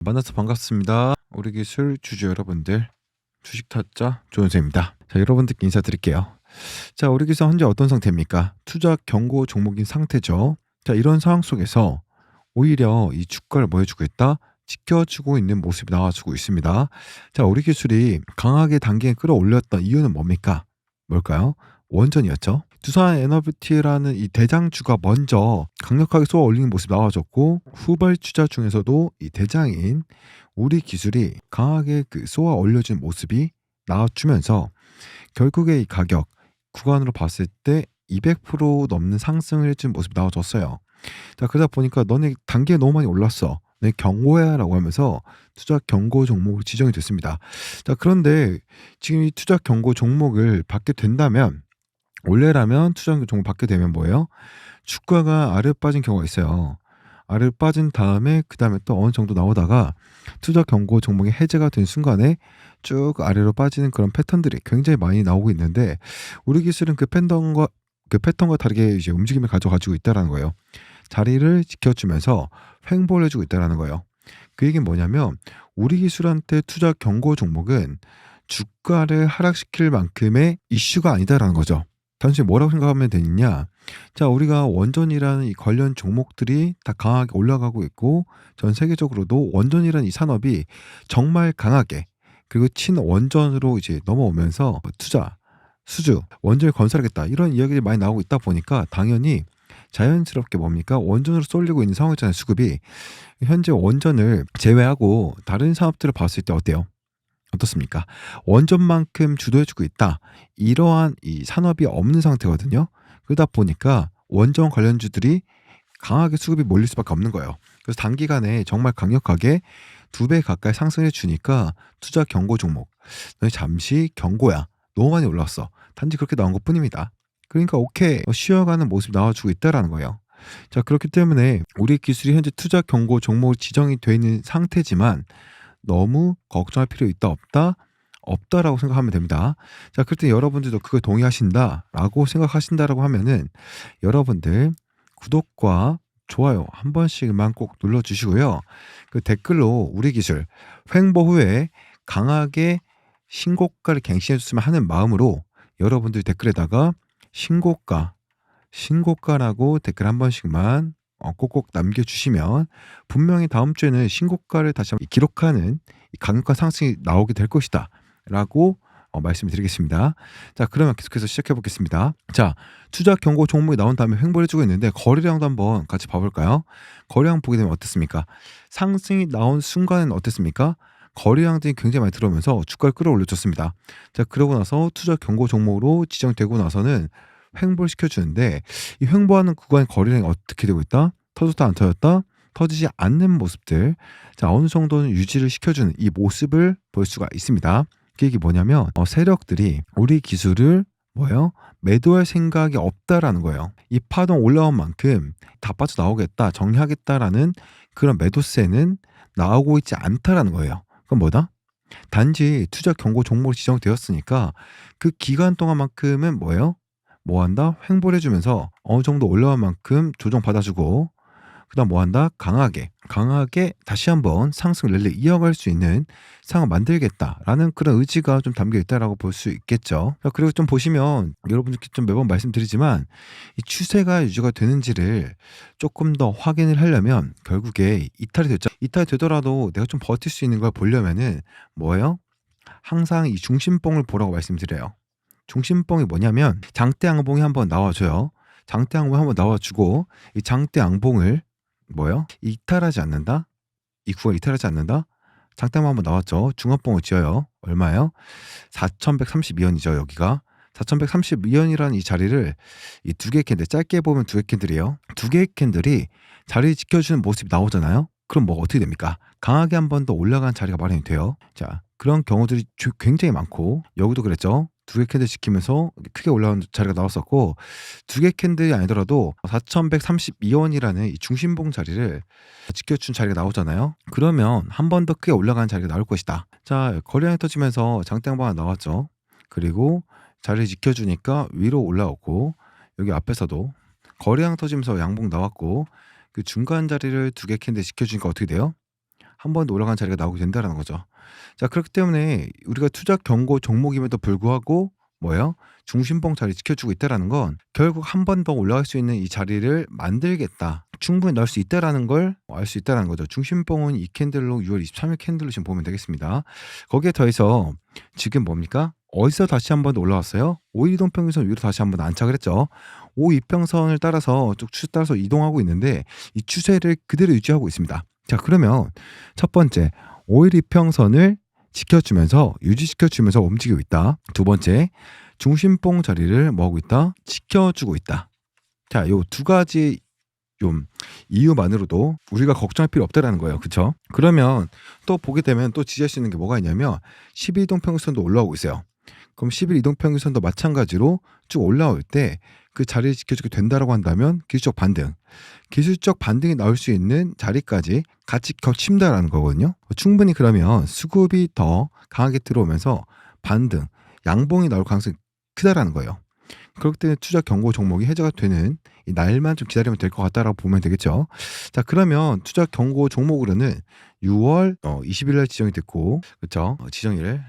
만나서 반갑습니다. 우리 기술 주주 여러분들, 주식 타짜 조은세입니다. 자, 여러분들께 인사드릴게요. 자, 우리 기술 현재 어떤 상태입니까? 투자 경고 종목인 상태죠. 자, 이런 상황 속에서 오히려 이 주가를 뭐 해주고 있다? 지켜주고 있는 모습이 나와주고 있습니다. 자, 우리 기술이 강하게 단기에 끌어올렸던 이유는 뭡니까? 뭘까요? 원전이었죠. 두산에너비티라는 이 대장주가 먼저 강력하게 쏘아 올리는 모습이 나와줬고, 후발주자 중에서도 이 대장인 우리 기술이 강하게 쏘아 올려진 모습이 나와주면서 결국에 이 가격 구간으로 봤을 때 200% 넘는 상승을 해준 모습이 나와줬어요. 자, 그러다 보니까 너네 단기에 너무 많이 올랐어, 내 경고야 라고 하면서 투자 경고 종목으로 지정이 됐습니다. 자, 그런데 지금 이 투자 경고 종목을 받게 된다면, 원래라면 투자 경고 종목 받게 되면 뭐예요? 주가가 아래로 빠진 경우가 있어요. 아래로 빠진 다음에 그 다음에 또 어느 정도 나오다가 투자 경고 종목이 해제가 된 순간에 쭉 아래로 빠지는 그런 패턴들이 굉장히 많이 나오고 있는데, 우리 기술은 그 패턴과 다르게 이제 움직임을 가지고 있다라는 거예요. 자리를 지켜주면서 횡보를 해주고 있다라는 거예요. 그 얘기는 뭐냐면, 우리 기술한테 투자 경고 종목은 주가를 하락시킬 만큼의 이슈가 아니다라는 거죠. 단순히 뭐라고 생각하면 되느냐? 자, 우리가 원전이라는 이 관련 종목들이 다 강하게 올라가고 있고, 전 세계적으로도 원전이라는 이 산업이 정말 강하게, 그리고 친원전으로 이제 넘어오면서 투자, 수주, 원전을 건설하겠다, 이런 이야기들이 많이 나오고 있다 보니까 당연히 자연스럽게 뭡니까? 원전으로 쏠리고 있는 상황이잖아요, 수급이. 현재 원전을 제외하고 다른 산업들을 봤을 때 어때요? 어떻습니까? 원전만큼 주도해주고 있다, 이러한 이 산업이 없는 상태거든요. 그러다 보니까 원전 관련주들이 강하게 수급이 몰릴 수밖에 없는 거예요. 그래서 단기간에 정말 강력하게 2배 가까이 상승해 주니까 투자 경고 종목, 너희 잠시 경고야, 너무 많이 올랐어, 단지 그렇게 나온 것 뿐입니다. 그러니까 오케이, 쉬어가는 모습이 나와주고 있다라는 거예요. 자, 그렇기 때문에 우리 기술이 현재 투자 경고 종목으로 지정이 되어 있는 상태지만 너무 걱정할 필요 있다 없다? 없다라고 생각하면 됩니다. 자, 그럴 때 여러분들도 그걸 동의하신다라고 생각하신다라고 하면은 여러분들 구독과 좋아요 한 번씩만 꼭 눌러주시고요. 그 댓글로 우리 기술 횡보 후에 강하게 신고가를 갱신해줬으면 하는 마음으로 여러분들 댓글에다가 신고가라고 댓글 한 번씩만 꼭꼭 남겨주시면 분명히 다음 주에는 신고가를 다시 한번 기록하는 이 강력한 상승이 나오게 될 것이다 라고 말씀을 드리겠습니다. 자, 그러면 계속해서 시작해 보겠습니다. 자, 투자 경고 종목이 나온 다음에 횡보를 해주고 있는데, 거래량도 한번 같이 봐볼까요? 거래량 보게 되면 어떻습니까? 상승이 나온 순간은 어땠습니까? 거래량들이 굉장히 많이 들어오면서 주가를 끌어올려줬습니다. 자, 그러고 나서 투자 경고 종목으로 지정되고 나서는 횡보를 시켜주는데, 이 횡보하는 구간의 거래량이 어떻게 되고 있다? 터졌다 안 터졌다? 터지지 않는 모습들, 자, 어느 정도는 유지를 시켜주는 이 모습을 볼 수가 있습니다. 그 얘기 뭐냐면 세력들이 우리 기술을 뭐예요? 매도할 생각이 없다라는 거예요. 이 파동 올라온 만큼 다 빠져나오겠다, 정리하겠다라는 그런 매도세는 나오고 있지 않다라는 거예요. 그럼 뭐다? 단지 투자 경고 종목으로 지정되었으니까 그 기간 동안만큼은 뭐예요? 뭐 한다? 횡보를 해주면서 어느 정도 올라온 만큼 조정 받아주고, 그 다음 뭐 한다? 강하게 다시 한번 상승 랠리 이어갈 수 있는 상황을 만들겠다라는 그런 의지가 좀 담겨 있다라고 볼 수 있겠죠. 그리고 좀 보시면 여러분들께 좀 매번 말씀드리지만, 이 추세가 유지가 되는지를 조금 더 확인을 하려면 결국에 이탈이 되더라도 내가 좀 버틸 수 있는 걸 보려면은 뭐예요? 항상 이 중심봉을 보라고 말씀드려요. 중심봉이 뭐냐면 장대 양봉이 한번 나와줘요. 장대 양봉이 한번 나와주고, 이 장대 양봉을 뭐요? 이탈하지 않는다? 이 구간 이탈하지 않는다? 장대 양봉 한번 나왔죠. 중업봉을 지어요. 얼마예요? 4132원이죠. 여기가 4132원이라는 이 자리를, 이 두 개의 캔들, 짧게 보면 두 개의 캔들이에요. 두 개의 캔들이 자리 지켜주는 모습이 나오잖아요. 그럼 뭐가 어떻게 됩니까? 강하게 한 번 더 올라간 자리가 마련이 돼요. 자, 그런 경우들이 굉장히 많고, 여기도 그랬죠. 두 개 캔들 지키면서 크게 올라온 자리가 나왔었고, 두 개 캔들이 아니더라도 4132원이라는 이 중심봉 자리를 지켜준 자리가 나오잖아요. 그러면 한 번 더 크게 올라가는 자리가 나올 것이다. 자, 거래량이 터지면서 장대양봉이 나왔죠. 그리고 자리를 지켜주니까 위로 올라오고, 여기 앞에서도 거래량 터지면서 양봉 나왔고, 그 중간 자리를 두 개 캔들 지켜주니까 어떻게 돼요? 한 번 더 올라간 자리가 나오게 된다라는 거죠. 자, 그렇기 때문에 우리가 투자 경고 종목임에도 불구하고 뭐예요? 중심봉 자리 지켜주고 있다라는 건 결국 한 번 더 올라갈 수 있는 이 자리를 만들겠다. 충분히 나올 수 있다라는 걸 알 수 있다라는 거죠. 중심봉은 이 캔들로 6월 23일 캔들로 지금 보면 되겠습니다. 거기에 더해서 지금 뭡니까? 어디서 다시 한 번 더 올라왔어요? 5일 이동평균선 위로 다시 한 번 안착을 했죠. 5 이평선을 따라서 쭉 추세 따라서 이동하고 있는데 이 추세를 그대로 유지하고 있습니다. 자, 그러면 첫 번째 5일 이평선을 지켜주면서 유지시켜주면서 움직이고 있다. 두 번째 중심봉 자리를 뭐하고 있다? 지켜주고 있다. 자, 요 두 가지 좀 이유만으로도 우리가 걱정할 필요 없다라는 거예요. 그렇죠? 그러면 또 보게 되면 또 지지할 수 있는 게 뭐가 있냐면 12 이동평균선도 올라오고 있어요. 그럼 11 이동평균선도 마찬가지로 쭉 올라올 때 그 자리를 지켜주게 된다라고 한다면 기술적 반등이 나올 수 있는 자리까지 같이 겹친다라는 거거든요. 충분히 그러면 수급이 더 강하게 들어오면서 반등, 양봉이 나올 가능성이 크다라는 거예요. 그렇기 때문에 투자 경고 종목이 해제가 되는 이 날만 좀 기다리면 될 것 같다라고 보면 되겠죠. 자, 그러면 투자 경고 종목으로는 6월 20일 날 지정이 됐고, 그렇죠? 지정일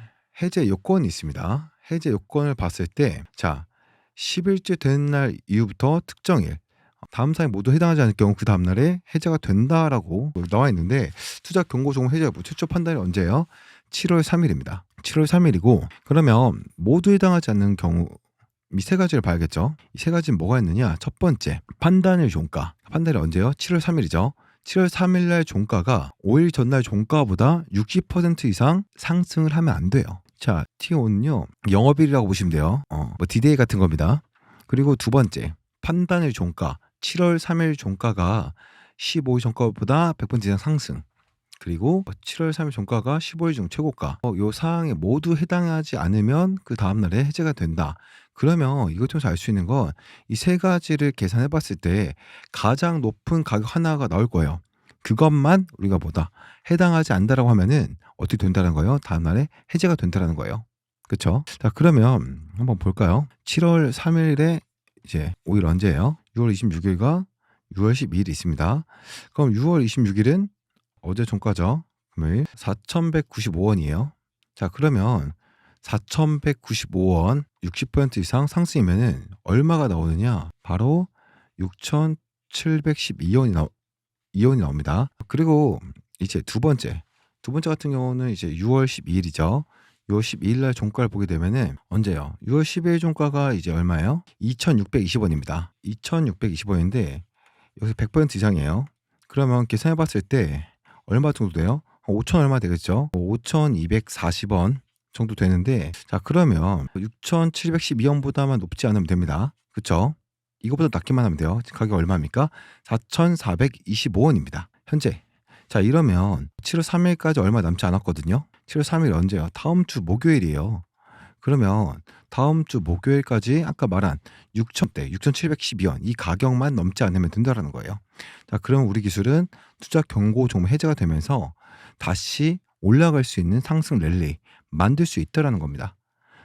해제 요건이 있습니다. 해제 요건을 봤을 때, 자, 10일째 된 날 이후부터 특정일 다음 사항에 모두 해당하지 않을 경우 그 다음날에 해제가 된다라고 나와 있는데, 투자 경고 종목 해제 여부 최초 판단이 언제예요? 7월 3일입니다. 7월 3일이고, 그러면 모두 해당하지 않는 경우 이 세 가지를 봐야겠죠. 이 세 가지는 뭐가 있느냐? 첫 번째, 판단일 종가. 판단이 언제요? 7월 3일이죠. 7월 3일 날 종가가 5일 전날 종가보다 60% 이상 상승을 하면 안 돼요. 자, T5는요, 영업일이라고 보시면 돼요. 뭐 디데이 같은 겁니다. 그리고 두 번째, 판단일 종가. 7월 3일 종가가 15일 종가보다 100% 이상 상승. 그리고 7월 3일 종가가 15일 중 최고가. 요 사항에 모두 해당하지 않으면 그 다음날에 해제가 된다. 그러면 이것 통해서 알 수 있는 건 이 세 가지를 계산해 봤을 때 가장 높은 가격 하나가 나올 거예요. 그것만 우리가 뭐다? 해당하지 않는다라고 하면은 어떻게 된다는 거예요? 다음날에 해제가 된다는 거예요. 그렇죠? 자, 그러면 한번 볼까요? 7월 3일에 이제 5일 언제예요? 6월 26일과 6월 12일이 있습니다. 그럼 6월 26일은 어제 종가죠. 금요일 4,195원이에요. 자, 그러면 4,195원 60% 이상 상승이면은 얼마가 나오느냐? 바로 6,712원이 나옵니다. 그리고 이제 두 번째 같은 경우는 이제 6월 12일이죠. 6월 12일 날 종가를 보게 되면은 언제요? 6월 12일 종가가 이제 얼마예요? 2,620원입니다. 2,620원인데 여기서 100% 이상이에요. 그러면 계산해 봤을 때 얼마 정도 돼요? 5천 얼마 되겠죠? 5,240원 정도 되는데, 자, 그러면 6,712원보다만 높지 않으면 됩니다. 그쵸? 이거보다 낮기만 하면 돼요. 가격 얼마입니까? 4,425원입니다. 현재. 자, 이러면 7월 3일까지 얼마 남지 않았거든요. 7월 3일 언제요? 다음 주 목요일이에요. 그러면 다음 주 목요일까지 아까 말한 6,000대 6,712원 이 가격만 넘지 않으면 된다라는 거예요. 자, 그럼 우리 기술은 투자 경고 종목 해제가 되면서 다시 올라갈 수 있는 상승 랠리 만들 수 있다라는 겁니다.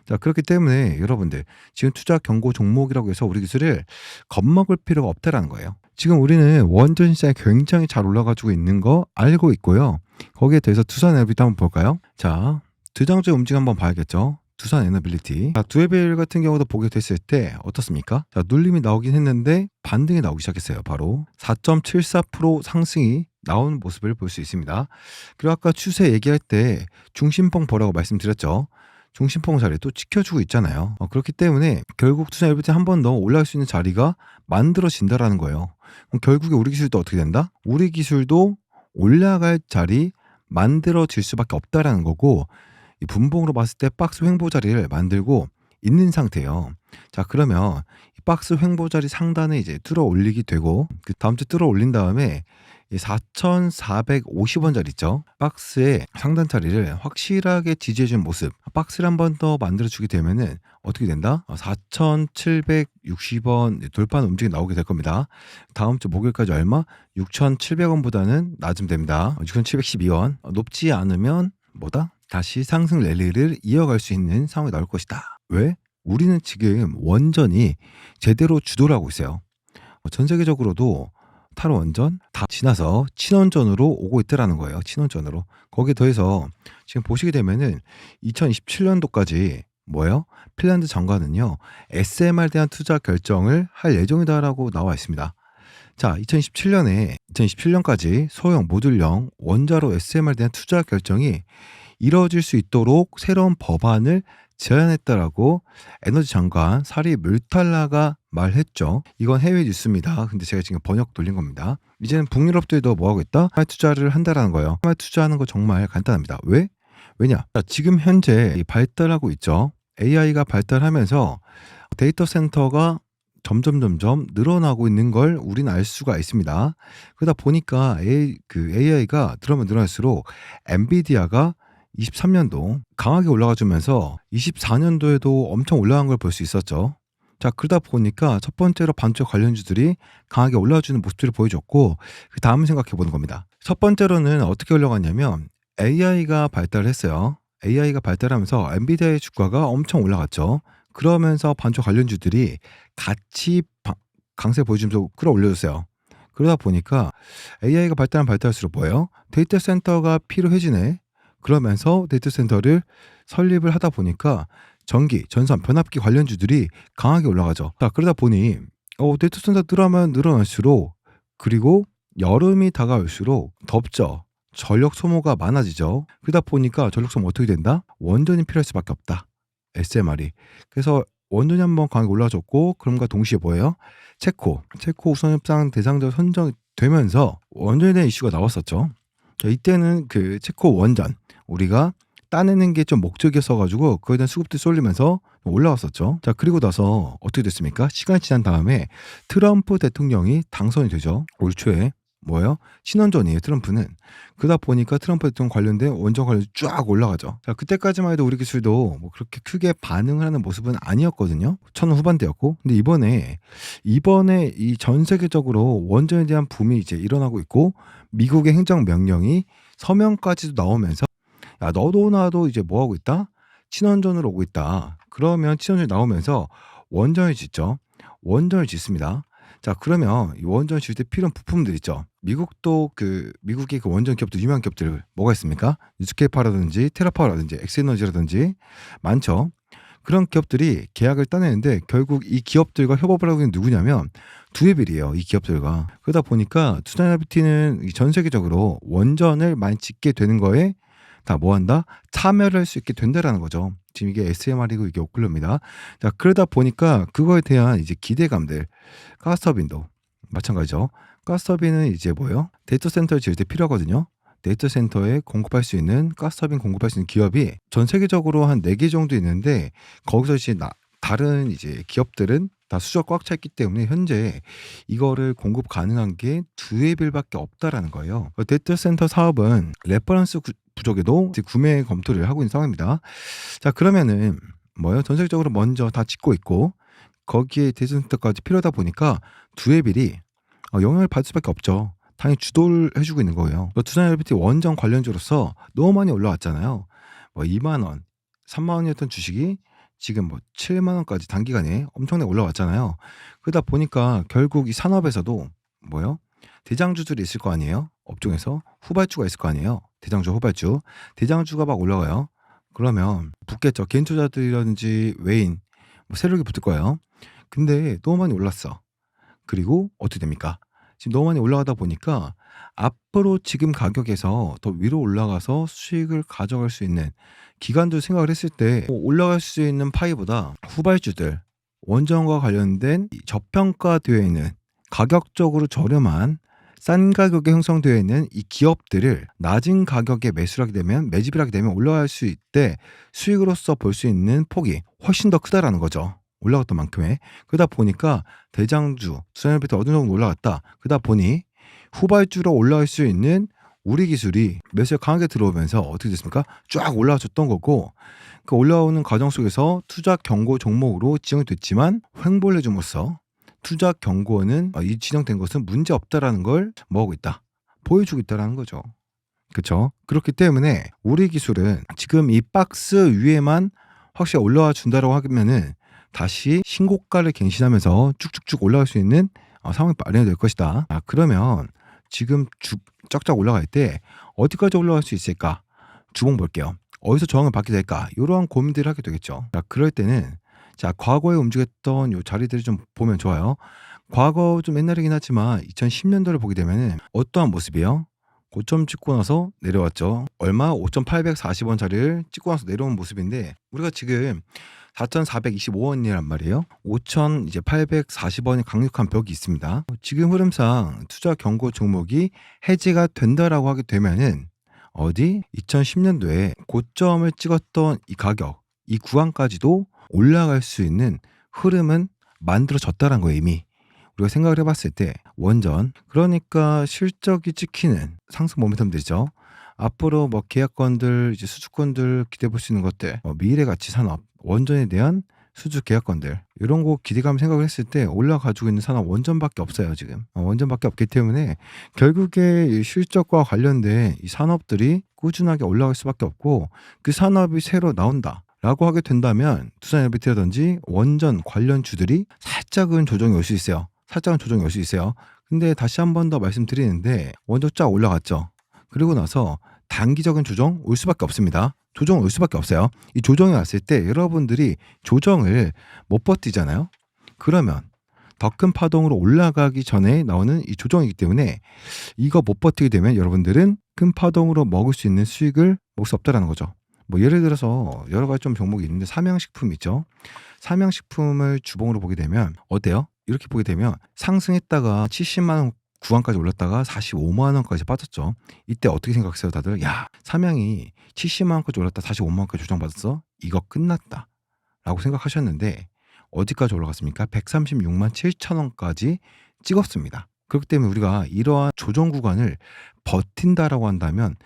자, 그렇기 때문에 여러분들 지금 투자 경고 종목이라고 해서 우리 기술을 겁먹을 필요가 없다라는 거예요. 지금 우리는 원전 시장이 굉장히 잘 올라가지고 있는 거 알고 있고요. 거기에 대해서 두산에너비도 한번 볼까요? 자, 두장주의 움직임 한번 봐야겠죠. 두산에너빌리티. 자, 두에벨 같은 경우도 보게 됐을 때 어떻습니까? 자, 눌림이 나오긴 했는데 반등이 나오기 시작했어요. 바로 4.74% 상승이 나오는 모습을 볼 수 있습니다. 그리고 아까 추세 얘기할 때 중심봉 보라고 말씀드렸죠. 중심봉 자리 또 지켜주고 있잖아요. 그렇기 때문에 결국 투자일부터 한 번 더 올라갈 수 있는 자리가 만들어진다라는 거예요. 그럼 결국에 우리 기술도 어떻게 된다? 우리 기술도 올라갈 자리 만들어질 수밖에 없다라는 거고, 이 분봉으로 봤을 때 박스 횡보 자리를 만들고 있는 상태예요. 자, 그러면 이 박스 횡보 자리 상단에 이제 뚫어 올리게 되고, 그 다음 주 뚫어 올린 다음에 이 4,450원짜리 있죠. 박스의 상단 자리를 확실하게 지지해준 모습. 박스를 한 번 더 만들어주게 되면은 어떻게 된다? 4,760원 돌파하는 움직임이 나오게 될 겁니다. 다음 주 목요일까지 얼마? 6,700원보다는 낮으면 됩니다. 6,712원. 높지 않으면 뭐다? 다시 상승 랠리를 이어갈 수 있는 상황이 나올 것이다. 왜? 우리는 지금 원전이 제대로 주도를 하고 있어요. 전 세계적으로도 탈원전 다 지나서 친원전으로 오고 있다라는 거예요. 친원전으로. 거기에 더해서 지금 보시게 되면은 2027년도까지 뭐예요? 핀란드 정가는요. SMR에 대한 투자 결정을 할 예정이다라고 나와 있습니다. 자, 2027년까지 소형 모듈형 원자로 SMR에 대한 투자 결정이 이뤄질 수 있도록 새로운 법안을 제안했다라고 에너지 장관 사리 뮬탈라가 말했죠. 이건 해외 뉴스입니다. 근데 제가 지금 번역 돌린 겁니다. 이제는 북유럽들도 뭐하고 있다? 투자를 한다라는 거예요. 투자하는 거 정말 간단합니다. 왜? 왜냐? 자, 지금 현재 발달하고 있죠. AI가 발달하면서 데이터 센터가 점점 늘어나고 있는 걸 우리는 알 수가 있습니다. 그러다 보니까 AI가 늘어나면 늘어날수록 엔비디아가 23년도 강하게 올라가주면서 24년도에도 엄청 올라간 걸 볼 수 있었죠. 자, 그러다 보니까 첫 번째로 반도체 관련주들이 강하게 올라와주는 모습들을 보여줬고, 그 다음을 생각해 보는 겁니다. 첫 번째로는 어떻게 올라갔냐면 AI가 발달했어요. AI가 발달하면서 엔비디아의 주가가 엄청 올라갔죠. 그러면서 반도체 관련주들이 같이 강세 보여주면서 끌어올려줬어요. 그러다 보니까 AI가 발달할수록 뭐예요? 데이터 센터가 필요해지네. 그러면서 데이터 센터를 설립을 하다 보니까 전기, 전선, 변압기 관련주들이 강하게 올라가죠. 자, 그러다 보니 데이터 센터 늘어날수록, 그리고 여름이 다가올수록 덥죠. 전력 소모가 많아지죠. 그러다 보니까 전력 소모 어떻게 된다? 원전이 필요할 수밖에 없다. SMR이. 그래서 원전이 한번 강하게 올라졌고, 그럼과 동시에 뭐예요? 체코 우선협상 대상자로 선정되면서 원전에 대한 이슈가 나왔었죠. 자, 이때는 그 체코 원전 우리가 따내는 게 좀 목적이었어가지고 그거에 대한 수급들이 쏠리면서 올라왔었죠. 자, 그리고 나서 어떻게 됐습니까? 시간이 지난 다음에 트럼프 대통령이 당선이 되죠. 올 초에. 뭐예요? 친원전이에요, 트럼프는. 그러다 보니까 트럼프 대통령 관련된 원전 관련주 쫙 올라가죠. 자, 그때까지만 해도 우리 기술도 뭐 그렇게 크게 반응을 하는 모습은 아니었거든요. 천년 후반대였고. 근데 이번에 이 전 세계적으로 원전에 대한 붐이 이제 일어나고 있고, 미국의 행정명령이 서명까지도 나오면서, 야, 너도 나도 이제 뭐 하고 있다? 친원전으로 오고 있다. 그러면 친원전이 나오면서 원전을 짓죠. 원전을 짓습니다. 자, 그러면 이 원전 질 때 필요한 부품들 있죠. 미국의 그 원전 기업들, 유명한 기업들 뭐가 있습니까? 뉴스케이퍼라든지 테라파워라든지 엑스에너지라든지 많죠. 그런 기업들이 계약을 따내는데 결국 이 기업들과 협업을 하고 있는 누구냐면 두에빌이에요. 이 기업들과. 그러다 보니까 투자나비티는 전 세계적으로 원전을 많이 짓게 되는 거에 다 뭐한다? 참여를 할 수 있게 된다라는 거죠. 지금 이게 SMR이고 이게 오클러입니다. 자, 그러다 보니까 그거에 대한 이제 기대감들, 가스터빈도 마찬가지죠. 가스터빈은 이제 뭐예요? 데이터 센터를 지을 때 필요하거든요. 데이터 센터에 공급할 수 있는 가스터빈 공급할 수 있는 기업이 전 세계적으로 한 4개 정도 있는데, 거기서 이제 다른 이제 기업들은 다 수주가 꽉 차 있기 때문에 현재 이거를 공급 가능한 게 두에빌밖에 없다라는 거예요. 데이터 센터 사업은 레퍼런스 부족에도 구매 검토를 하고 있는 상황입니다. 자, 그러면은 뭐예요? 전 세계적으로 먼저 다 짓고 있고 거기에 데이터 센터까지 필요하다 보니까 두에빌이 영향을 받을 수밖에 없죠. 당연히 주도를 해주고 있는 거예요. 투자나비티 원전 관련주로서 너무 많이 올라왔잖아요. 뭐 2만 원, 3만 원이었던 주식이 지금 뭐 7만 원까지 단기간에 엄청나게 올라왔잖아요. 그러다 보니까 결국 이 산업에서도 뭐예요? 대장주들이 있을 거 아니에요? 업종에서 후발주가 있을 거 아니에요? 대장주, 후발주. 대장주가 막 올라가요. 그러면 붙겠죠. 개인 투자들이라든지 외인, 뭐 세력이 붙을 거예요. 근데 너무 많이 올랐어. 그리고 어떻게 됩니까? 지금 너무 많이 올라가다 보니까 앞으로 지금 가격에서 더 위로 올라가서 수익을 가져갈 수 있는 기간도 생각을 했을 때 올라갈 수 있는 파이보다 후발주들, 원전과 관련된 저평가되어 있는 가격적으로 저렴한 싼 가격에 형성되어 있는 이 기업들을 낮은 가격에 매수를 하게 되면, 매집을 하게 되면 올라갈 수 있대 수익으로서 볼 수 있는 폭이 훨씬 더 크다라는 거죠. 올라갔던 만큼에. 그러다 보니까 대장주, 투자나비티 어느 정도 올라갔다. 그러다 보니 후발주로 올라갈 수 있는 우리 기술이 매수가 강하게 들어오면서 어떻게 됐습니까? 쫙 올라와줬던 거고, 그 올라오는 과정 속에서 투자 경고 종목으로 지정이 됐지만 횡보를 해줌으로써 투자 경고는 이 지정된 것은 문제 없다라는 걸 뭐하고 있다? 보여주고 있다라는 거죠. 그렇죠? 그렇기 때문에 우리 기술은 지금 이 박스 위에만 확실히 올라와 준다라고 하면은 다시 신고가를 갱신하면서 쭉쭉쭉 올라갈 수 있는 상황이 마련이 될 것이다. 그러면 지금 쫙쫙 올라갈 때 어디까지 올라갈 수 있을까? 주봉 볼게요. 어디서 저항을 받게 될까? 이러한 고민들을 하게 되겠죠. 그럴 때는 과거에 움직였던 요 자리들을 좀 보면 좋아요. 과거 좀 옛날이긴 하지만 2010년도를 보게 되면은 어떠한 모습이에요? 고점 찍고 나서 내려왔죠. 얼마? 5,840원 자리를 찍고 나서 내려온 모습인데 우리가 지금 4,425원이란 말이에요. 5,840원이 강력한 벽이 있습니다. 지금 흐름상 투자 경고 종목이 해지가 된다라고 하게 되면은 어디 2010년도에 고점을 찍었던 이 가격, 이 구간까지도 올라갈 수 있는 흐름은 만들어졌다는 거예요, 이미. 우리가 생각을 해봤을 때 원전, 그러니까 실적이 찍히는 상승 모멘텀들이죠. 앞으로 뭐 계약건들, 이제 수주권들 기대해 볼 수 있는 것들, 미래가치 산업, 원전에 대한 수주 계약건들 이런 거 기대감 생각을 했을 때 올라가지고 있는 산업 원전밖에 없어요 지금. 원전밖에 없기 때문에 결국에 이 실적과 관련된 이 산업들이 꾸준하게 올라갈 수밖에 없고 그 산업이 새로 나온다 라고 하게 된다면 두산엘비트라든지 원전 관련 주들이 살짝은 조정이 올 수 있어요. 살짝은 조정이 올 수 있어요. 근데 다시 한 번 더 말씀드리는데 원전 쫙 올라갔죠. 그리고 나서 단기적인 조정 올 수밖에 없습니다. 조정 올 수밖에 없어요. 이 조정이 왔을 때 여러분들이 조정을 못 버티잖아요. 그러면 더 큰 파동으로 올라가기 전에 나오는 이 조정이기 때문에 이거 못 버티게 되면 여러분들은 큰 파동으로 먹을 수 있는 수익을 먹을 수 없다라는 거죠. 뭐 예를 들어서 여러 가지 좀 종목이 있는데 삼양식품 있죠. 삼양식품을 주봉으로 보게 되면 어때요? 이렇게 보게 되면 상승했다가 70만 원 구간까지 올랐다가 45만 원까지 빠졌죠. 이때 어떻게 생각했어요, 다들? 야, 삼양이 70만 원까지 올랐다 45만 원까지 조정받았어? 이거 끝났다. 라고 생각하셨는데 어디까지 올라갔습니까? 136만 7천 원까지 찍었습니다. 그렇기 때문에 우리가 이러한 조정 구간을 버틴다라고 한다면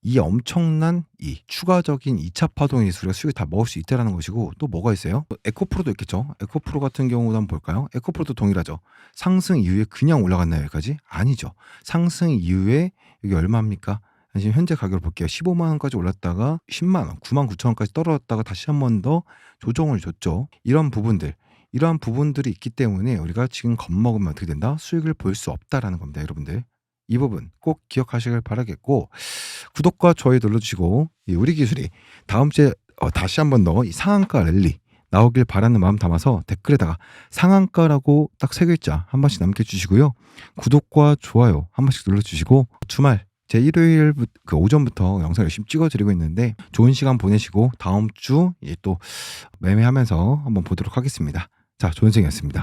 이 엄청난 이 추가적인 2차 파동에 의해서 우리가 수익을 다 먹을 수 있다는 것이고 또 뭐가 있어요? 에코프로도 있겠죠. 에코프로 같은 경우도 한번 볼까요? 에코프로도 동일하죠. 상승 이후에 그냥 올라갔나요 여기까지? 아니죠. 상승 이후에 여기 얼마입니까? 지금 현재 가격을 볼게요. 15만 원까지 올랐다가 10만 원, 9만 9천 원까지 떨어졌다가 다시 한 번 더 조정을 줬죠. 이러한 부분들이 있기 때문에 우리가 지금 겁먹으면 어떻게 된다? 수익을 볼 수 없다라는 겁니다, 여러분들. 이 부분 꼭 기억하시길 바라겠고 구독과 좋아요 눌러주시고 우리 기술이 다음 주에 다시 한 번 더 이 상한가 랠리 나오길 바라는 마음 담아서 댓글에다가 상한가라고 딱 3글자 한 번씩 남겨주시고요. 구독과 좋아요 한 번씩 눌러주시고 주말 제 일요일 그 오전부터 영상 열심히 찍어드리고 있는데 좋은 시간 보내시고 다음 주 또 매매하면서 한번 보도록 하겠습니다. 자, 조은생이었습니다.